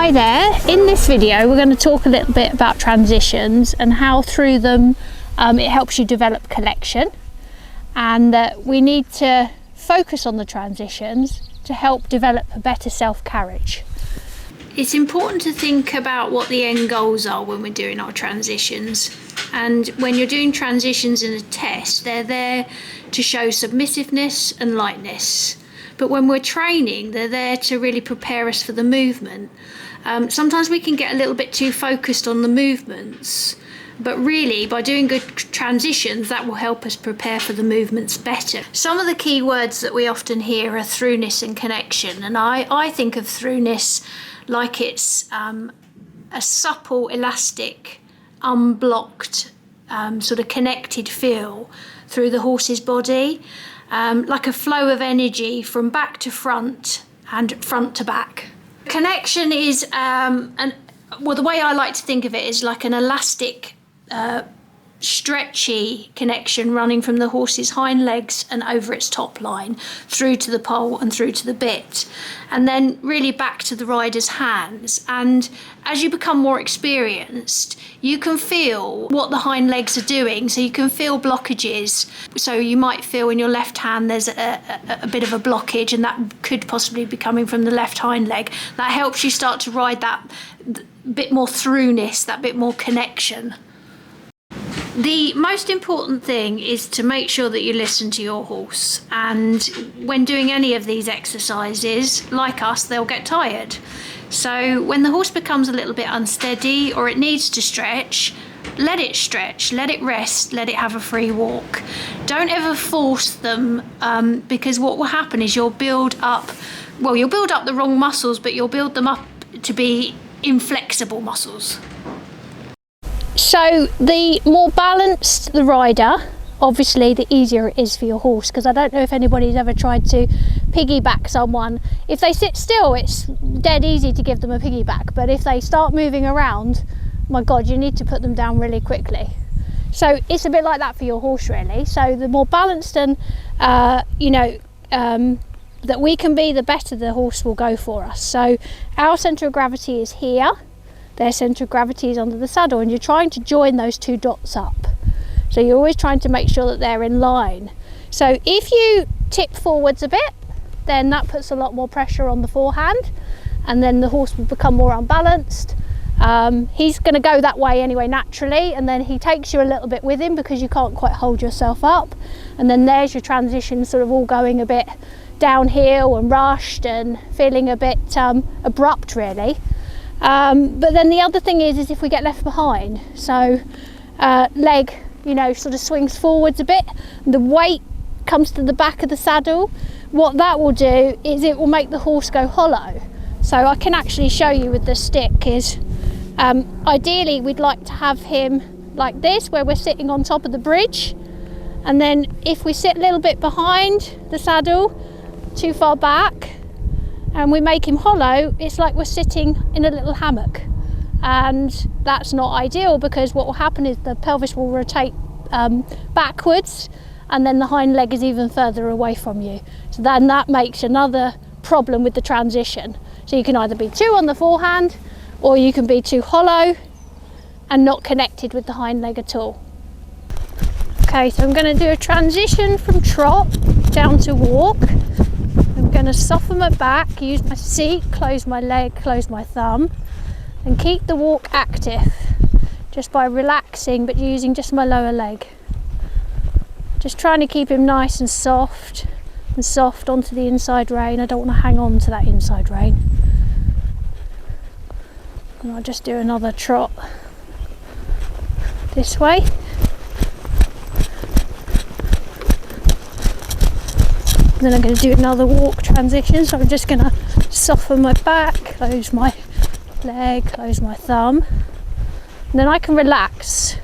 Hi there, in this video we're going to talk a little bit about transitions and how through them it helps you develop collection, and that we need to focus on the transitions to help develop a better self-carriage. It's important to think about what the end goals are when we're doing our transitions, and when you're doing transitions in a test they're there to show submissiveness and lightness. But when we're training, they're there to really prepare us for the movement. Sometimes we can get a little bit too focused on the movements, but really by doing good transitions, that will help us prepare for the movements better. Some of the key words that we often hear are throughness and connection, and I think of throughness like it's a supple, elastic, unblocked, sort of connected feel through the horse's body. Like a flow of energy from back to front and front to back. Connection is, the way I like to think of it is like an elastic, stretchy connection running from the horse's hind legs and over its top line through to the pole and through to the bit, and then really back to the rider's hands. And as you become more experienced, you can feel what the hind legs are doing, so you can feel blockages. So you might feel in your left hand there's a bit of a blockage, and that could possibly be coming from the left hind leg. That helps you start to ride that bit more throughness, that bit more connection. The most important thing is to make sure that you listen to your horse, and when doing any of these exercises, like us, they'll get tired. So when the horse becomes a little bit unsteady or it needs to stretch, let it stretch, let it rest, let it have a free walk. Don't ever force them, because what will happen is you'll build up the wrong muscles, but you'll build them up to be inflexible muscles. So the more balanced the rider, obviously the easier it is for your horse, because I don't know if anybody's ever tried to piggyback someone. If they sit still, it's dead easy to give them a piggyback, but if they start moving around, my God, you need to put them down really quickly. So it's a bit like that for your horse, really. So the more balanced and that we can be, the better the horse will go for us. So our centre of gravity is here. Their centre of gravity is under the saddle, and you're trying to join those two dots up. So you're always trying to make sure that they're in line. So if you tip forwards a bit, then that puts a lot more pressure on the forehand, and then the horse will become more unbalanced. He's going to go that way anyway naturally, and then he takes you a little bit with him because you can't quite hold yourself up, and then there's your transition sort of all going a bit downhill and rushed and feeling a bit abrupt, really. But then the other thing is if we get left behind, so leg sort of swings forwards a bit, the weight comes to the back of the saddle. What that will do is it will make the horse go hollow. So I can actually show you with the stick is ideally we'd like to have him like this, where we're sitting on top of the bridge, and then if we sit a little bit behind the saddle, too far back, and we make him hollow, it's like we're sitting in a little hammock, and that's not ideal, because what will happen is the pelvis will rotate backwards, and then the hind leg is even further away from you. So then that makes another problem with the transition. So you can either be too on the forehand, or you can be too hollow and not connected with the hind leg at all. Okay, so I'm going to do a transition from trot down to walk. I'm going to soften my back, use my seat, close my leg, close my thumb, and keep the walk active just by relaxing but using just my lower leg. Just trying to keep him nice and soft onto the inside rein. I don't want to hang on to that inside rein. And I'll just do another trot this way. Then I'm going to do another walk transition, so I'm just going to soften my back, close my leg, close my thumb, and then I can relax,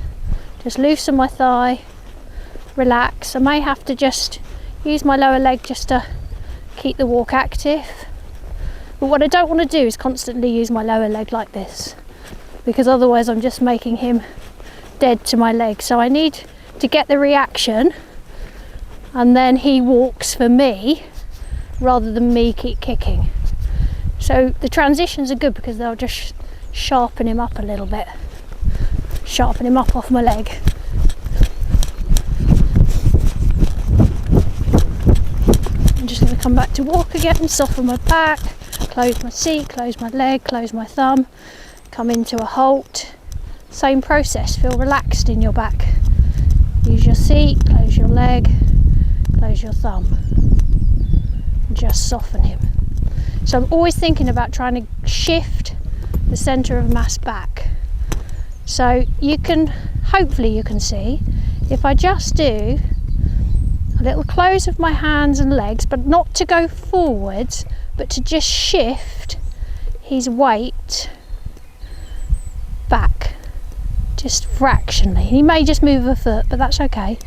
just loosen my thigh, relax. I may have to just use my lower leg just to keep the walk active, but what I don't want to do is constantly use my lower leg like this, because otherwise I'm just making him dead to my leg. So I need to get the reaction, and then he walks for me rather than me keep kicking. So the transitions are good because they'll just sharpen him up a little bit. Sharpen him up off my leg. I'm just going to come back to walk again, soften my back, close my seat, close my leg, close my thumb, come into a halt. Same process, feel relaxed in your back. Use your seat, close your leg, close your thumb. And just soften him. So I'm always thinking about trying to shift the centre of mass back. So you can, hopefully you can see, if I just do a little close of my hands and legs, but not to go forwards, but to just shift his weight back, just fractionally. He may just move a foot, but that's okay,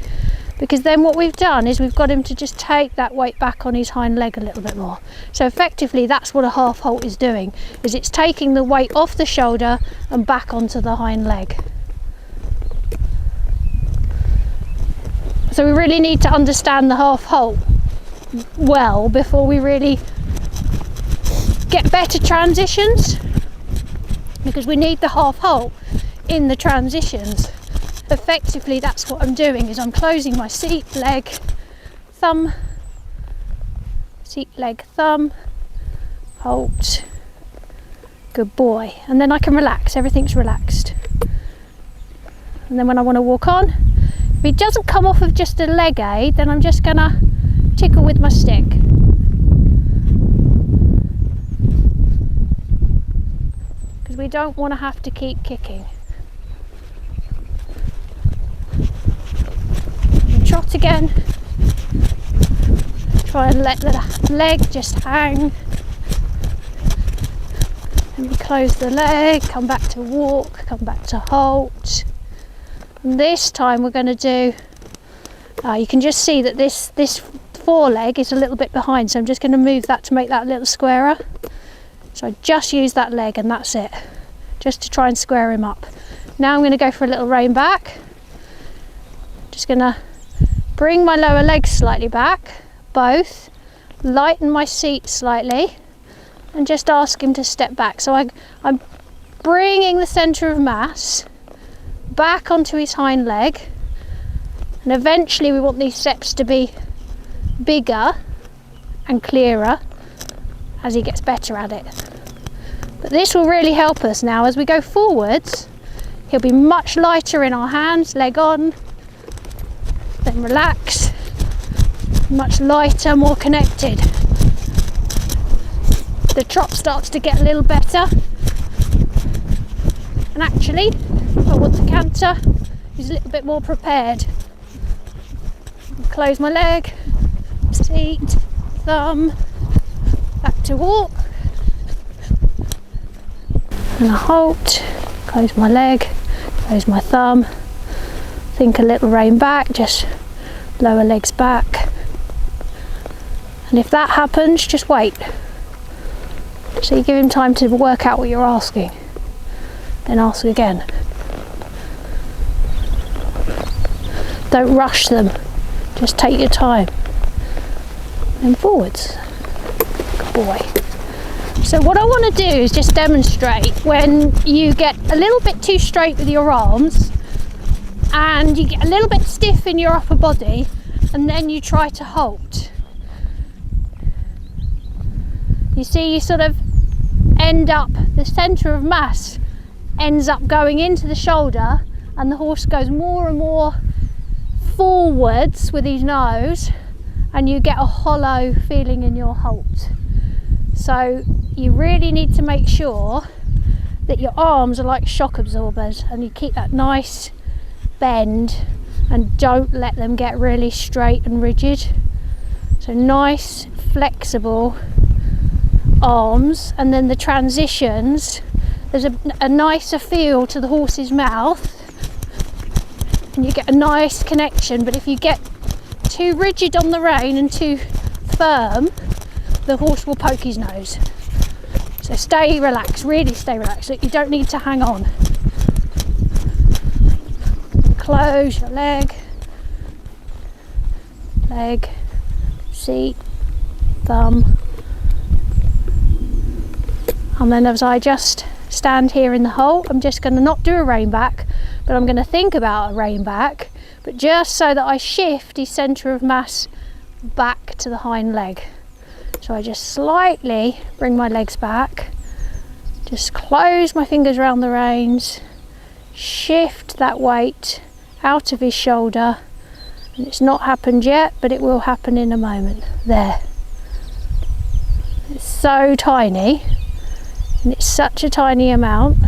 because then what we've done is we've got him to just take that weight back on his hind leg a little bit more. So effectively that's what a half halt is doing, is it's taking the weight off the shoulder and back onto the hind leg. So we really need to understand the half halt well before we really get better transitions, because we need the half halt in the transitions. Effectively that's what I'm doing, is I'm closing my seat, leg, thumb, seat, leg, thumb, halt, good boy, and then I can relax, everything's relaxed. And then when I want to walk on, if it doesn't come off of just a leg aid, then I'm just gonna tickle with my stick. Because we don't want to have to keep kicking. Trot again. Try and let the leg just hang. And we close the leg, come back to walk, come back to halt. And this time we're going to do, you can just see that this foreleg is a little bit behind, so I'm just going to move that to make that a little squarer. So I just use that leg and that's it, just to try and square him up. Now I'm going to go for a little rein back. Just going to bring my lower legs slightly back, both, lighten my seat slightly, and just ask him to step back. So I'm bringing the centre of mass back onto his hind leg, and eventually we want these steps to be bigger and clearer as he gets better at it. But this will really help us now as we go forwards. He'll be much lighter in our hands, leg on, then relax, much lighter, more connected. The trot starts to get a little better, and actually if I want to canter, he's a little bit more prepared. Close my leg, seat, thumb, back to walk, and a halt, close my leg, close my thumb, think a little rein back, just lower legs back, and if that happens, just wait. So you give him time to work out what you're asking, then ask again. Don't rush them, just take your time. And forwards. Good boy. So what I want to do is just demonstrate when you get a little bit too straight with your arms and you get a little bit stiff in your upper body, and then you try to halt. You see, you sort of end up, the centre of mass ends up going into the shoulder, and the horse goes more and more forwards with his nose, and you get a hollow feeling in your halt. So you really need to make sure that your arms are like shock absorbers, and you keep that nice bend and don't let them get really straight and rigid. So nice flexible arms, and then the transitions, there's a nicer feel to the horse's mouth and you get a nice connection. But if you get too rigid on the rein and too firm, the horse will poke his nose. So stay relaxed, really stay relaxed. You don't need to hang on. Close your leg, seat, thumb, And then as I just stand here in the halt, I'm just going to not do a rein back, but I'm going to think about a rein back, but just so that I shift his centre of mass back to the hind leg. So I just slightly bring my legs back, just close my fingers around the reins, shift that weight out of his shoulder, and it's not happened yet, but it will happen in a moment. There. It's so tiny, and it's such a tiny amount,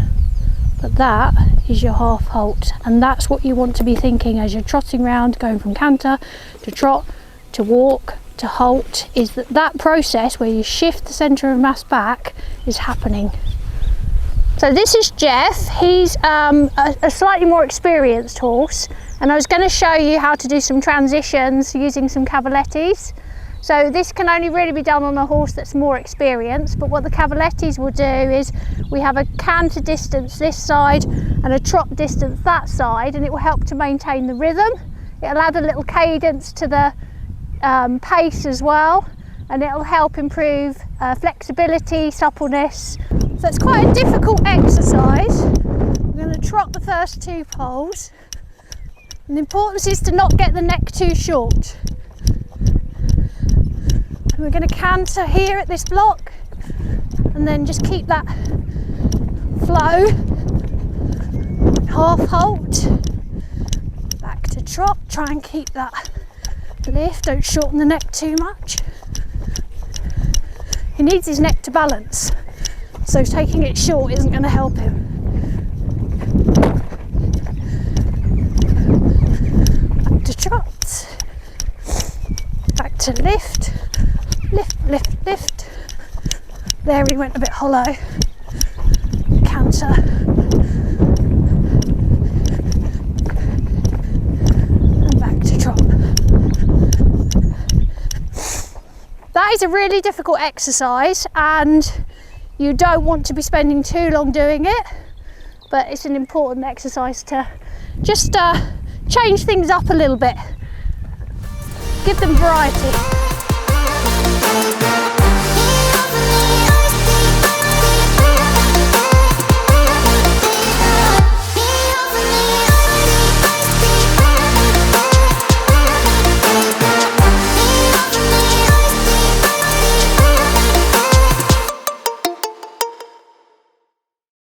but that is your half halt, and that's what you want to be thinking as you're trotting round, going from canter to trot to walk to halt, is that process where you shift the centre of mass back is happening. So this is Jeff. He's a slightly more experienced horse, and I was going to show you how to do some transitions using some cavalettis. So this can only really be done on a horse that's more experienced, but what the cavalettis will do is we have a canter distance this side and a trot distance that side, and it will help to maintain the rhythm. It'll add a little cadence to the pace as well, and it'll help improve flexibility, suppleness. So it's quite a difficult exercise. I'm going to trot the first 2 poles, and the importance is to not get the neck too short. And we're going to canter here at this block, and then just keep that flow. Half halt, back to trot, try and keep that lift, don't shorten the neck too much. He needs his neck to balance, so taking it short isn't going to help him. Back to trot, back to lift, lift, lift, lift. There he went a bit hollow. Canter. And back to trot. That is a really difficult exercise, and you don't want to be spending too long doing it, but it's an important exercise to just change things up a little bit, give them variety.